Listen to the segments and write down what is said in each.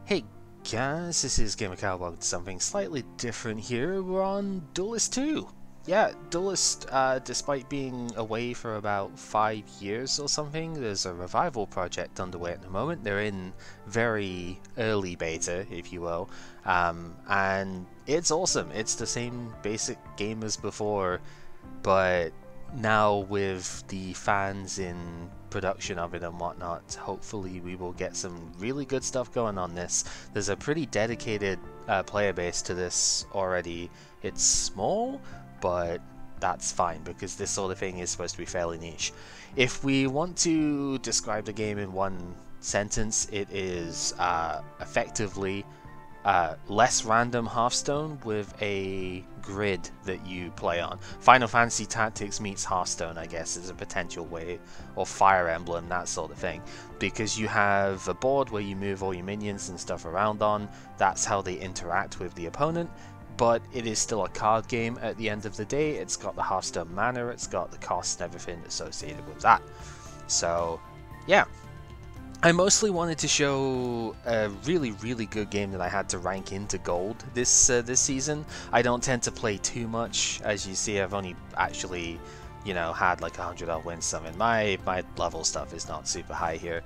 Hey guys, this is Gamer welcome to something slightly different here. We're on Duelyst 2. Yeah, Duelyst, despite being away for about 5 years or something, there's a revival project underway at the moment. They're in very early beta, if you will, and it's awesome. It's the same basic game as before, but now with the fans in production of it and whatnot, hopefully we will get some really good stuff going on this. There's a pretty dedicated player base to this already. It's small, but that's fine because this sort of thing is supposed to be fairly niche. If we want to describe the game in one sentence, it is effectively less random Hearthstone with a grid that you play on. Final Fantasy Tactics meets Hearthstone, I guess, is a potential way, or Fire Emblem, that sort of thing, because you have a board where you move all your minions and stuff around on. That's how they interact with the opponent, but it is still a card game at the end of the day. It's got the Hearthstone mana, it's got the cost and everything associated with that. So yeah, I mostly wanted to show a really good game that I had to rank into gold this season. I don't tend to play too much. As you see, I've only actually, you know, had like 100 win summon. My level stuff is not super high here.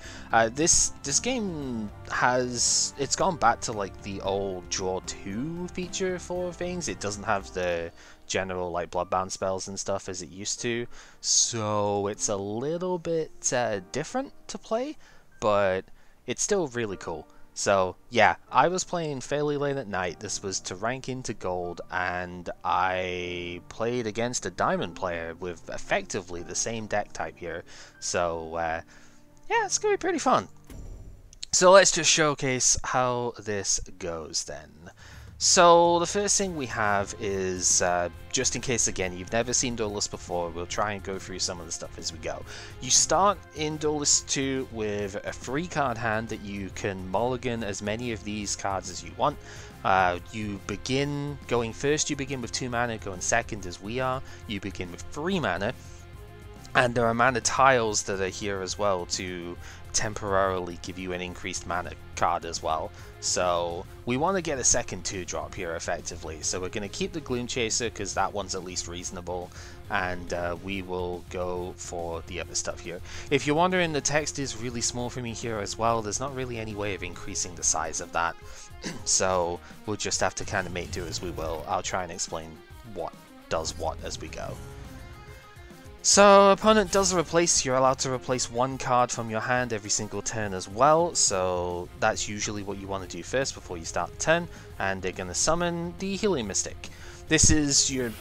This game it's gone back to like the old draw 2 feature for things. It doesn't have the general like bloodbound spells and stuff as it used to, so it's a little bit different to play, but it's still really cool. So yeah, I was playing fairly late at night. This was to rank into gold, and I played against a diamond player with effectively the same deck type here. So yeah, it's gonna be pretty fun. So let's just showcase how this goes then. So the first thing we have is, just in case again you've never seen Duelyst before, we'll try and go through some of the stuff as we go. You start in Duelyst 2 with a free card hand that you can mulligan as many of these cards as you want. You begin going first, you begin with 2 mana, going second as we are, you begin with 3 mana. And there are mana tiles that are here as well to temporarily give you an increased mana card as well. So we want to get a second 2-drop here effectively. So we're going to keep the Gloom Chaser because that one's at least reasonable. And we will go for the other stuff here. If you're wondering, the text is really small for me here as well. There's not really any way of increasing the size of that. So we'll just have to kind of make do as we will. I'll try and explain what does what as we go. So, opponent does a replace. You're allowed to replace 1 card from your hand every single turn as well, so that's usually what you want to do first before you start the turn, and they're going to summon the Healing Mystic. This is your,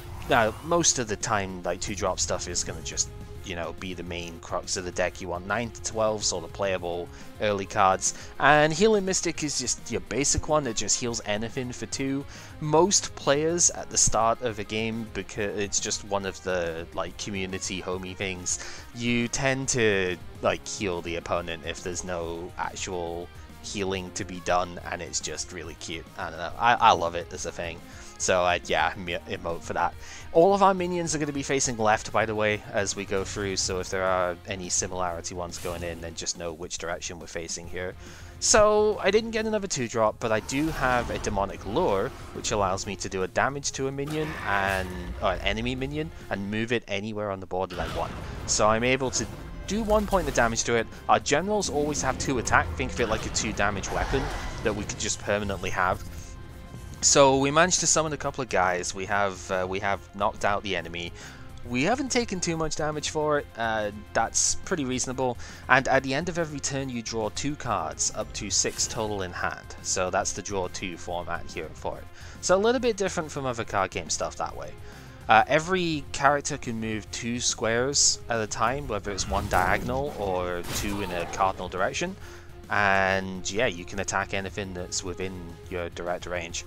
most of the time, like 2-drop stuff is going to just, you know, be the main crux of the deck. You want 9 to 12 sort of playable early cards, and Healing Mystic is just your basic one that just heals anything for 2. Most players at the start of a game, because it's just one of the like community homey things, you tend to like heal the opponent if there's no actual healing to be done, and it's just really cute. I don't know, I love it as a thing. So yeah, emote for that. All of our minions are going to be facing left, by the way, as we go through, so if there are any similarity ones going in, then just know which direction we're facing here. So I didn't get another 2-drop, but I do have a Demonic Lure, which allows me to do a damage to a minion, or an enemy minion, and move it anywhere on the board that I want. So I'm able to do 1 point of damage to it. Our generals always have 2 attack, think of it like a 2 damage weapon that we could just permanently have. So we managed to summon a couple of guys. We have knocked out the enemy. We haven't taken too much damage for it. That's pretty reasonable. And at the end of every turn, you draw 2 cards, up to 6 total in hand. So that's the draw 2 format here for it. So a little bit different from other card game stuff that way. Every character can move 2 squares at a time, whether it's 1 diagonal or 2 in a cardinal direction. And yeah, you can attack anything that's within your direct range.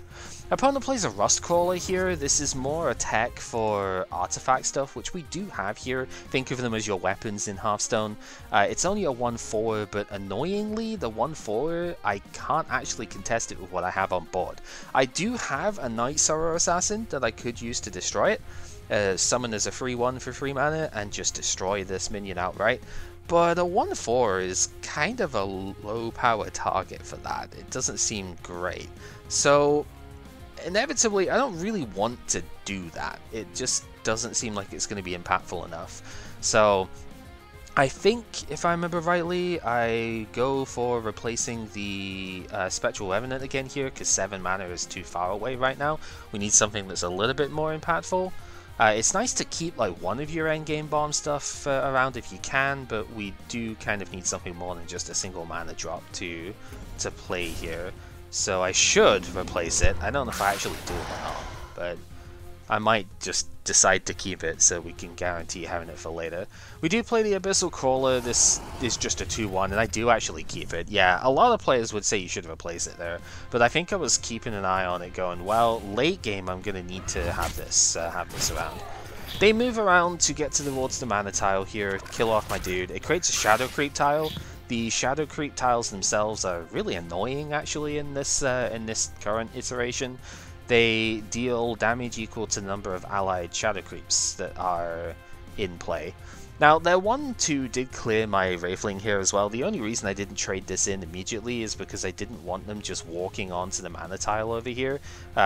Opponent plays a Rust Crawler here. This is more attack for artifact stuff, which we do have here. Think of them as your weapons in Hearthstone. It's only a 1/4, but annoyingly, the 1/4, I can't actually contest it with what I have on board. I do have a Night Sorrow Assassin that I could use to destroy it. Summon as a free 1 for 3 mana and just destroy this minion outright. but a 1-4 is kind of a low power target for that. It doesn't seem great. So inevitably, I don't really want to do that. It just doesn't seem like it's going to be impactful enough. So I think, if I remember rightly, I go for replacing the Spectral Revenant again here, because 7 mana is too far away right now. We need something that's a little bit more impactful. It's nice to keep like one of your endgame bomb stuff around if you can, but we do kind of need something more than just a single mana drop to play here. So I should replace it. I don't know if I actually do it or not, but I might just decide to keep it so we can guarantee having it for later. We do play the Abyssal Crawler. This is just a 2-1, and I do actually keep it. Yeah, a lot of players would say you should replace it there, but I think I was keeping an eye on it going, well, late game I'm going to need to have this around. They move around to get towards the mana tile here, kill off my dude. It creates a Shadow Creep tile. The Shadow Creep tiles themselves are really annoying actually in this current iteration. They deal damage equal to the number of allied Shadow Creeps that are in play. Now, their 1-2 did clear my Wraithling here as well. The only reason I didn't trade this in immediately is because I didn't want them just walking onto the mana tile over here,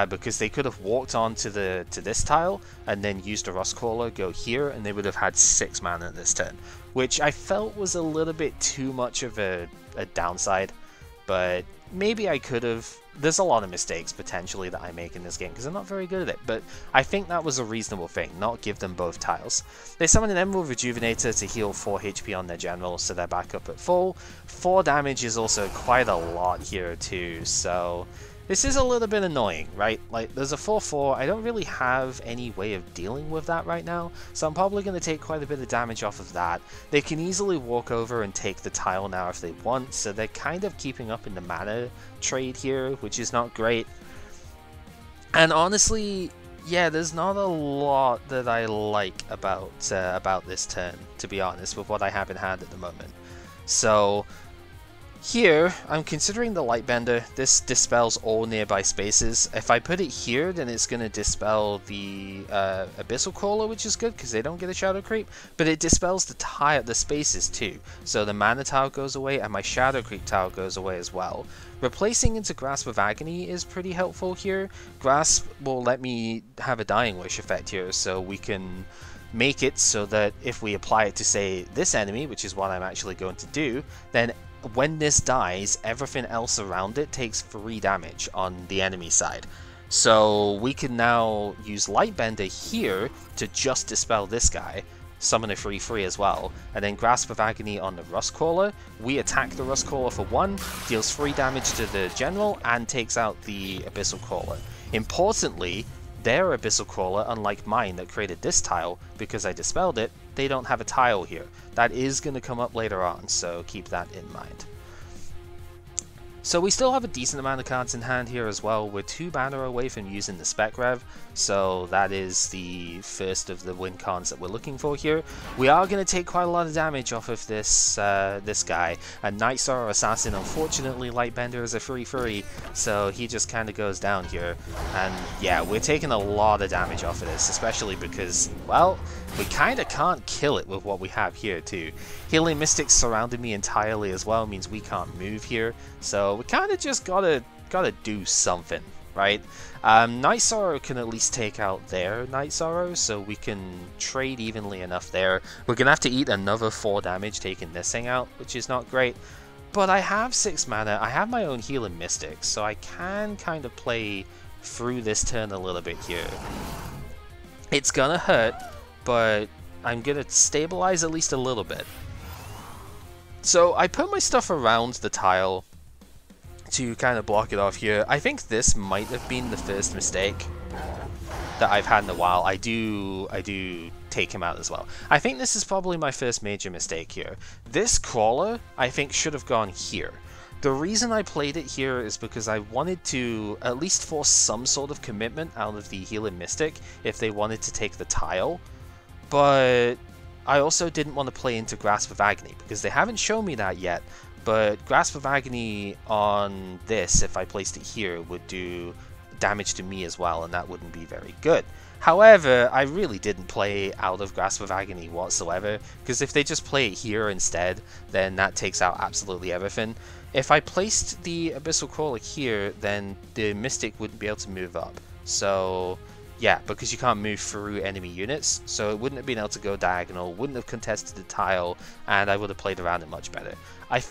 because they could have walked onto this tile and then used a Rustcrawler, go here, and they would have had 6 mana this turn, which I felt was a little bit too much of a downside, but maybe I could have. There's a lot of mistakes potentially that I make in this game because I'm not very good at it, but I think that was a reasonable thing, not give them both tiles. They summon an Emerald Rejuvenator to heal 4 HP on their general, so they're back up at full. 4 damage is also quite a lot here too, so this is a little bit annoying, right? Like, there's a 4-4, I don't really have any way of dealing with that right now, so I'm probably going to take quite a bit of damage off of that. They can easily walk over and take the tile now if they want, so they're kind of keeping up in the mana trade here, which is not great. And honestly, yeah, there's not a lot that I like about this turn, to be honest, with what I have in hand at the moment. So here, I'm considering the Lightbender. This dispels all nearby spaces. If I put it here, then it's going to dispel the Abyssal Crawler, which is good because they don't get a Shadow Creep, but it dispels the spaces too. So the Mana Tile goes away and my Shadow Creep Tile goes away as well. Replacing into Grasp of Agony is pretty helpful here. Grasp will let me have a Dying Wish effect here, so we can make it so that if we apply it to, say, this enemy, which is what I'm actually going to do, then when this dies, everything else around it takes 3 damage on the enemy side. So we can now use Lightbender here to just dispel this guy, summon a 3/3 as well, and then Grasp of Agony on the Rustcrawler. We attack the Rustcrawler for 1, deals 3 damage to the general, and takes out the Abyssal Crawler. Importantly, their Abyssal Crawler, unlike mine that created this tile, because I dispelled it, they don't have a tile here. That is going to come up later on, so keep that in mind. So we still have a decent amount of cards in hand here as well. We're 2 mana away from using the Spec Rev, so that is the first of the win cons that we're looking for here. We are going to take quite a lot of damage off of this this guy. A Night Sorrow Assassin, unfortunately Lightbender is a 3/3, so he just kind of goes down here. And yeah, we're taking a lot of damage off of this, especially because, well, we kind of can't kill it with what we have here too. Healing Mystics surrounded me entirely as well, means we can't move here, so we kind of just gotta do something, right? Night Sorrow can at least take out their Night Sorrow, so we can trade evenly enough there. We're gonna have to eat another 4 damage taking this thing out, which is not great. But I have 6 mana, I have my own Healing Mystics, so I can kind of play through this turn a little bit here. It's gonna hurt, but I'm gonna stabilize at least a little bit. So I put my stuff around the tile to kind of block it off here. I think this might have been the first mistake that I've had in a while. I do take him out as well. I think this is probably my first major mistake here. This Crawler, I think, should have gone here. The reason I played it here is because I wanted to at least force some sort of commitment out of the Healing Mystic if they wanted to take the tile, but I also didn't want to play into Grasp of Agony because they haven't shown me that yet. But Grasp of Agony on this, if I placed it here, would do damage to me as well, and that wouldn't be very good. However, I really didn't play out of Grasp of Agony whatsoever, because if they just play it here instead, then that takes out absolutely everything. If I placed the Abyssal Crawler here, then the Mystic wouldn't be able to move up. So, yeah, because you can't move through enemy units, so it wouldn't have been able to go diagonal, wouldn't have contested the tile, and I would have played around it much better. I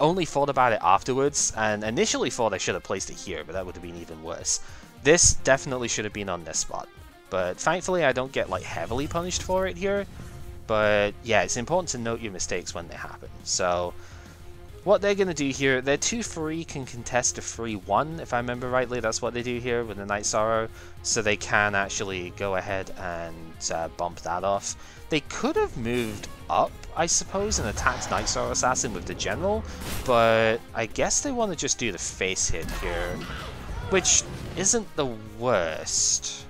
only thought about it afterwards, and initially thought I should have placed it here, but that would have been even worse. This definitely should have been on this spot. But thankfully I don't get like heavily punished for it here. But yeah, it's important to note your mistakes when they happen. So what they're going to do here, their 2-3 can contest a 3-1, if I remember rightly. That's what they do here with the Night Sorrow. So they can actually go ahead and bump that off. They could have moved up, I suppose, and attacked Night Sorrow Assassin with the General. But I guess they want to just do the face hit here, which isn't the worst.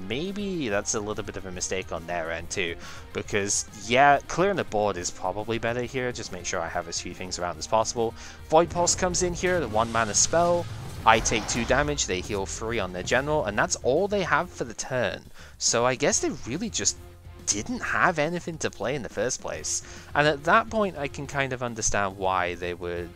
Maybe that's a little bit of a mistake on their end too, because yeah, clearing the board is probably better here. Just make sure I have as few things around as possible. Void Pulse comes in here, the 1-mana spell. I take 2 damage, they heal 3 on their general, and that's all they have for the turn. So I guess they really just didn't have anything to play in the first place. And at that point I can kind of understand why they would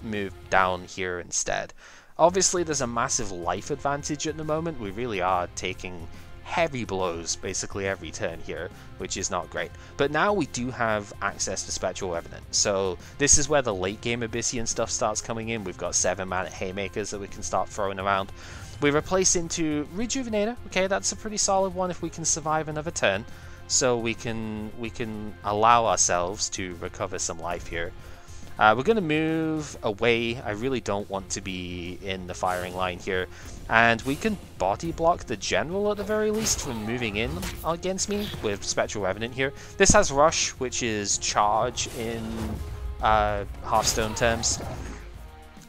move down here instead. Obviously, there's a massive life advantage at the moment. We really are taking heavy blows basically every turn here, which is not great. But now we do have access to Spectral Revenant, so this is where the late game Abyssian stuff starts coming in. We've got 7-mana Haymakers that we can start throwing around. We replace into Rejuvenator. Okay, that's a pretty solid one if we can survive another turn, so we can allow ourselves to recover some life here. We're going to move away. I really don't want to be in the firing line here. And we can body block the General at the very least from moving in against me with Spectral Revenant here. This has Rush, which is charge in Hearthstone terms.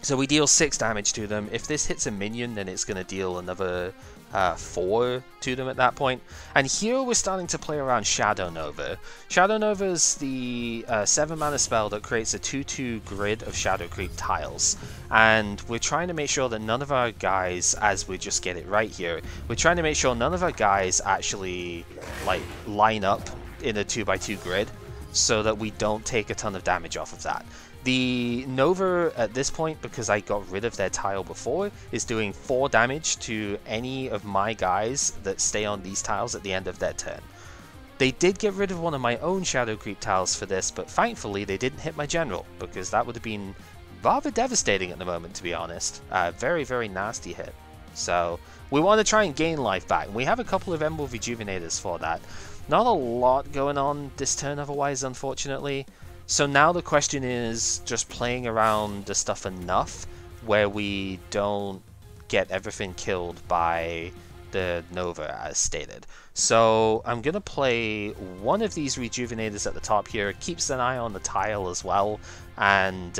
So we deal 6 damage to them. If this hits a minion, then it's going to deal another 4 to them at that point. And here we're starting to play around Shadow Nova. Shadow Nova is the 7-mana spell that creates a 2/2 grid of Shadow Creep tiles. And we're trying to make sure that none of our guys, as we just get it right here, we're trying to make sure none of our guys actually like line up in a 2x2 grid so that we don't take a ton of damage off of that. The Nova at this point, because I got rid of their tile before, is doing 4 damage to any of my guys that stay on these tiles at the end of their turn. They did get rid of one of my own Shadow Creep tiles for this, but thankfully they didn't hit my General, because that would have been rather devastating at the moment, to be honest. Very, very nasty hit. So we want to try and gain life back. We have a couple of Emerald Rejuvenators for that. Not a lot going on this turn otherwise, unfortunately. So now the question is just playing around the stuff enough where we don't get everything killed by the Nova as stated. So I'm going to play one of these Rejuvenators at the top here. It keeps an eye on the tile as well, and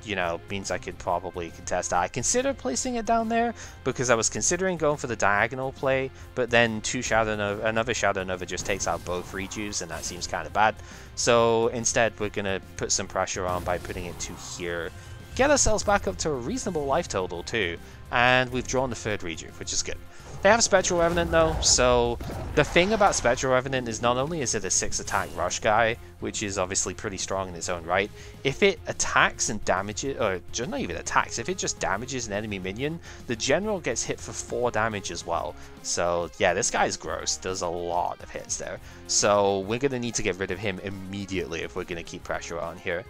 you know, means I could probably contest that. I considered placing it down there because I was considering going for the diagonal play, but then another Shadow Nova just takes out both Rejuves, and that seems kind of bad. So instead we're going to put some pressure on by putting it to here. Get ourselves back up to a reasonable life total too, and we've drawn the 3rd Rejuve, which is good. They have Spectral Revenant though, so the thing about Spectral Revenant is not only is it a 6 attack rush guy, which is obviously pretty strong in its own right, if it attacks and damages, or just not even attacks, if it just damages an enemy minion, the General gets hit for 4 damage as well. So yeah, this guy's gross, does a lot of hits there. So we're going to need to get rid of him immediately if we're going to keep pressure on here.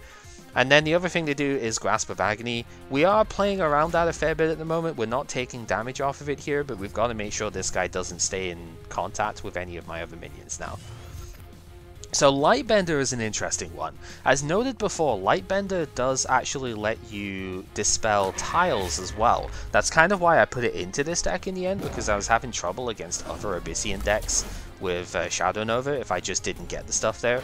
And then the other thing to do is Grasp of Agony. We are playing around that a fair bit at the moment. We're not taking damage off of it here, but we've got to make sure this guy doesn't stay in contact with any of my other minions now. So Lightbender is an interesting one. As noted before, Lightbender does actually let you dispel tiles as well. That's kind of why I put it into this deck in the end, because I was having trouble against other Abyssian decks with Shadow Nova if I just didn't get the stuff there.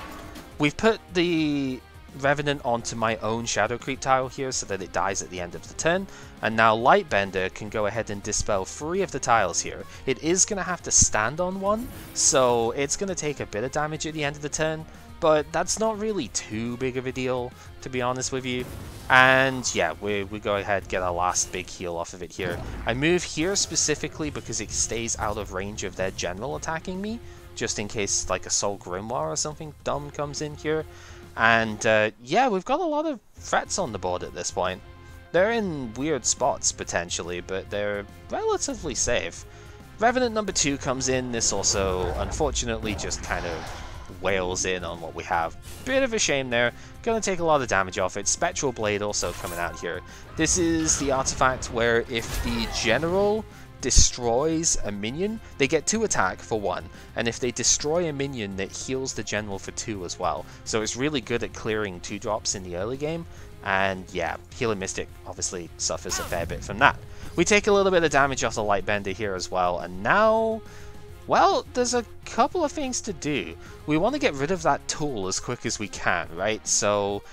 We've put the Revenant onto my own Shadow Creep tile here so that it dies at the end of the turn, and now Lightbender can go ahead and dispel 3 of the tiles here. It is going to have to stand on one, so it's going to take a bit of damage at the end of the turn, but that's not really too big of a deal, to be honest with you. And yeah, we go ahead, get our last big heal off of it here. I move here specifically because it stays out of range of their general attacking me, just in case like a Soul Grimoire or something dumb comes in here. And yeah, we've got a lot of threats on the board at this point. They're in weird spots potentially, but they're relatively safe. Revenant number 2 comes in. This also unfortunately just kind of wails in on what we have. Bit of a shame there. Gonna take a lot of damage off it. Spectral Blade also coming out here. This is the artifact where if the general destroys a minion, they get 2 attack for 1, and if they destroy a minion, it heals the general for 2 as well. So it's really good at clearing 2-drops in the early game, and yeah, Healing Mystic obviously suffers a fair bit from that. We take a little bit of damage off the Lightbender here as well, and now, well, there's a couple of things to do. We want to get rid of that tool as quick as we can, right? So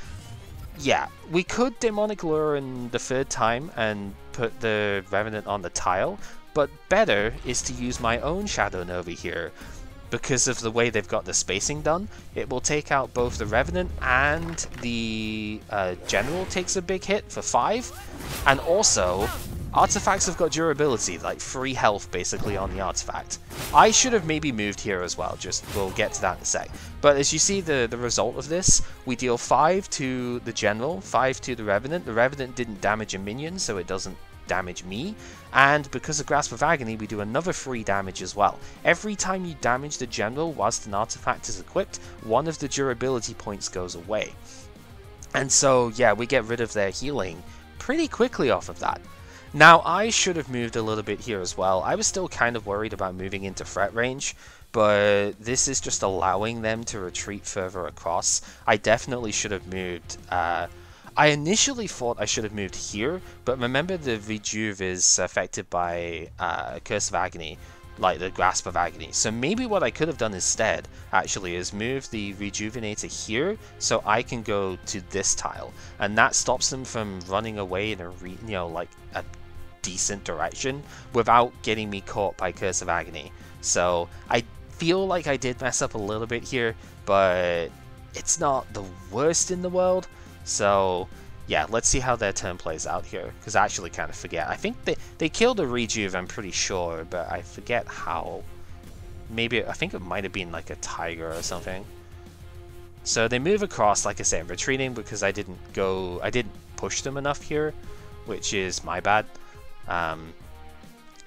yeah, we could Demonic Lure in the 3rd time and put the Revenant on the tile, but better is to use my own Shadow Nova here. Because of the way they've got the spacing done, it will take out both the Revenant and the General takes a big hit for 5, and also artifacts have got durability, like free health basically on the artifact. I should have maybe moved here as well, just we'll get to that in a sec. But as you see the result of this, we deal 5 to the General, 5 to the Revenant. The Revenant didn't damage a minion, so it doesn't damage me, and because of Grasp of Agony we do another free damage as well. Every time you damage the General whilst an artifact is equipped, one of the durability points goes away. And so yeah, we get rid of their healing pretty quickly off of that. Now I should have moved a little bit here as well. I was still kind of worried about moving into threat range, but this is just allowing them to retreat further across. I definitely should have moved I initially thought I should have moved here, but remember the Rejuve is affected by Curse of Agony, like the Grasp of Agony. So maybe what I could have done instead, actually, is move the Rejuvenator here, so I can go to this tile, and that stops them from running away in a like a decent direction without getting me caught by Curse of Agony. So I feel like I did mess up a little bit here, but it's not the worst in the world. So yeah, let's see how their turn plays out here, because I actually kind of forget. I think they killed a Rejuve, I'm pretty sure, but I forget how. Maybe, I think it might have been like a tiger or something. So they move across, like I said, retreating because I didn't push them enough here, which is my bad.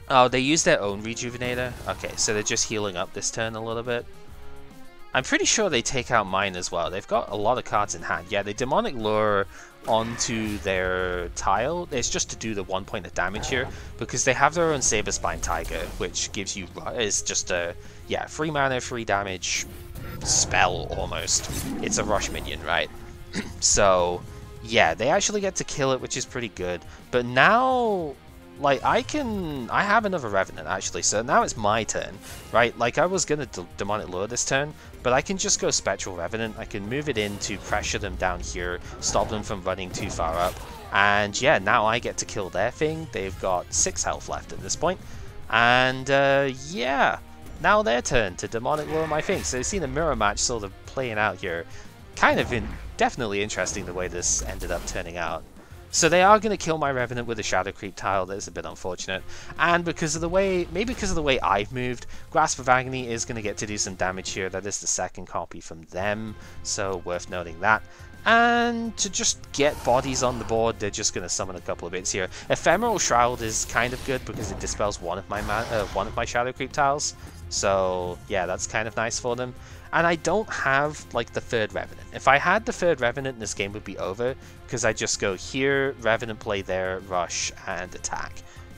Oh, they use their own Rejuvenator? Okay, so they're just healing up this turn a little bit. I'm pretty sure they take out mine as well. They've got a lot of cards in hand. Yeah, they Demonic Lure onto their tile. It's just to do the 1 point of damage here, because they have their own Saber Spine Tiger, which gives you, is just a, yeah, free mana, free damage spell almost. It's a rush minion, right? So, yeah, they actually get to kill it, which is pretty good. But now, like, I have another Revenant, actually, so now it's my turn, right? Like, I was gonna Demonic Lure this turn, but I can just go Spectral Revenant. I can move it in to pressure them down here, stop them from running too far up, and yeah, now I get to kill their thing. They've got 6 health left at this point, and yeah, now their turn to Demonic Lure my thing. So you see the mirror match sort of playing out here. Kind of definitely interesting the way this ended up turning out. So they are going to kill my Revenant with a Shadow Creep tile. That is a bit unfortunate. And because of the way, maybe because of the way I've moved, Grasp of Agony is going to get to do some damage here. That is the second copy from them, so worth noting that. And to just get bodies on the board, they're just going to summon a couple of bits here. Ephemeral Shroud is kind of good because it dispels one of my Shadow Creep tiles. So yeah, that's kind of nice for them. And I don't have, like, the 3rd Revenant. If I had the 3rd Revenant, this game would be over, because I just go here, Revenant play there, rush, and attack.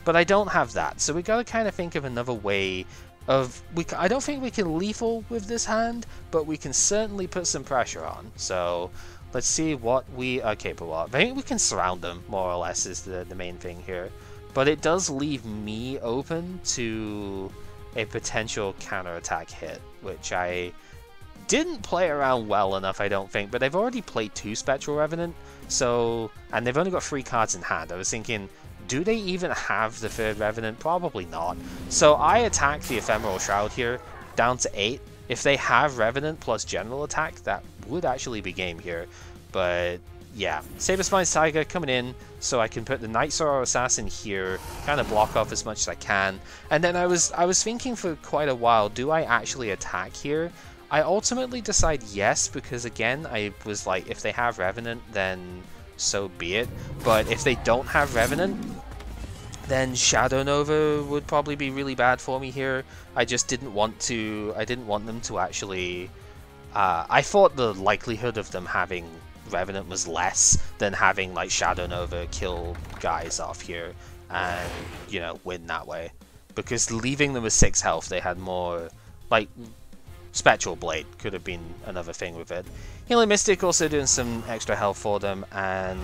But I don't have that, so we gotta kind of think of another way of... I don't think we can lethal with this hand, but we can certainly put some pressure on. So let's see what we are capable of. I think we can surround them, more or less, is the main thing here. But it does leave me open to a potential counterattack hit, which I didn't play around well enough, I don't think, but they've already played 2 Spectral Revenant, so, and they've only got 3 cards in hand. I was thinking, do they even have the 3rd Revenant? Probably not. So I attack the Ephemeral Shroud here, down to 8. If they have Revenant plus General Attack, that would actually be game here. But yeah, Saber Spine's Tiger coming in so I can put the Night Sorrow Assassin here, kind of block off as much as I can. And then I was thinking for quite a while, do I actually attack here? I ultimately decide yes, because again, I was like, if they have Revenant, then so be it. But if they don't have Revenant, then Shadow Nova would probably be really bad for me here. I just didn't want to, I didn't want them to actually, I thought the likelihood of them having Revenant was less than having like Shadow Nova kill guys off here and, you know, win that way. Because leaving them with 6 health, they had more, like, Spectral Blade could have been another thing with it. Healing Mystic also doing some extra health for them, and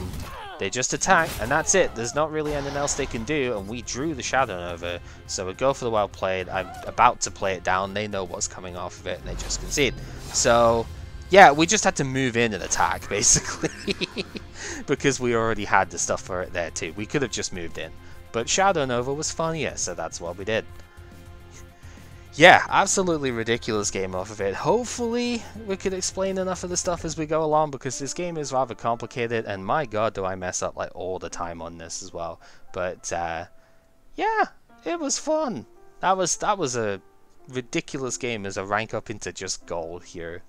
they just attack, and that's it. There's not really anything else they can do, and we drew the Shadow Nova, so we go for the well played. I'm about to play it down. They know what's coming off of it, and they just concede. So, yeah, we just had to move in and attack, basically, because we already had the stuff for it there, too. We could have just moved in, but Shadow Nova was funnier, so that's what we did. Yeah, absolutely ridiculous game off of it. Hopefully we could explain enough of the stuff as we go along, because this game is rather complicated, and my god do I mess up like all the time on this as well. But yeah, it was fun. That was a ridiculous game as a rank up into just gold here.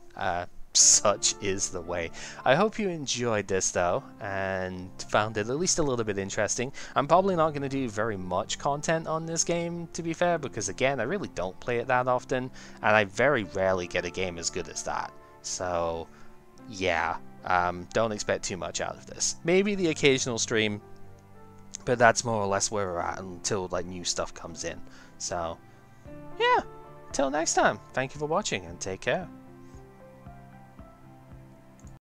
Such is the way. I hope you enjoyed this though and found it at least a little bit interesting. I'm probably not going to do very much content on this game, to be fair, because again, I really don't play it that often, and I very rarely get a game as good as that. So yeah, don't expect too much out of this. Maybe the occasional stream, but that's more or less where we're at until like new stuff comes in. So yeah, till next time, thank you for watching and take care.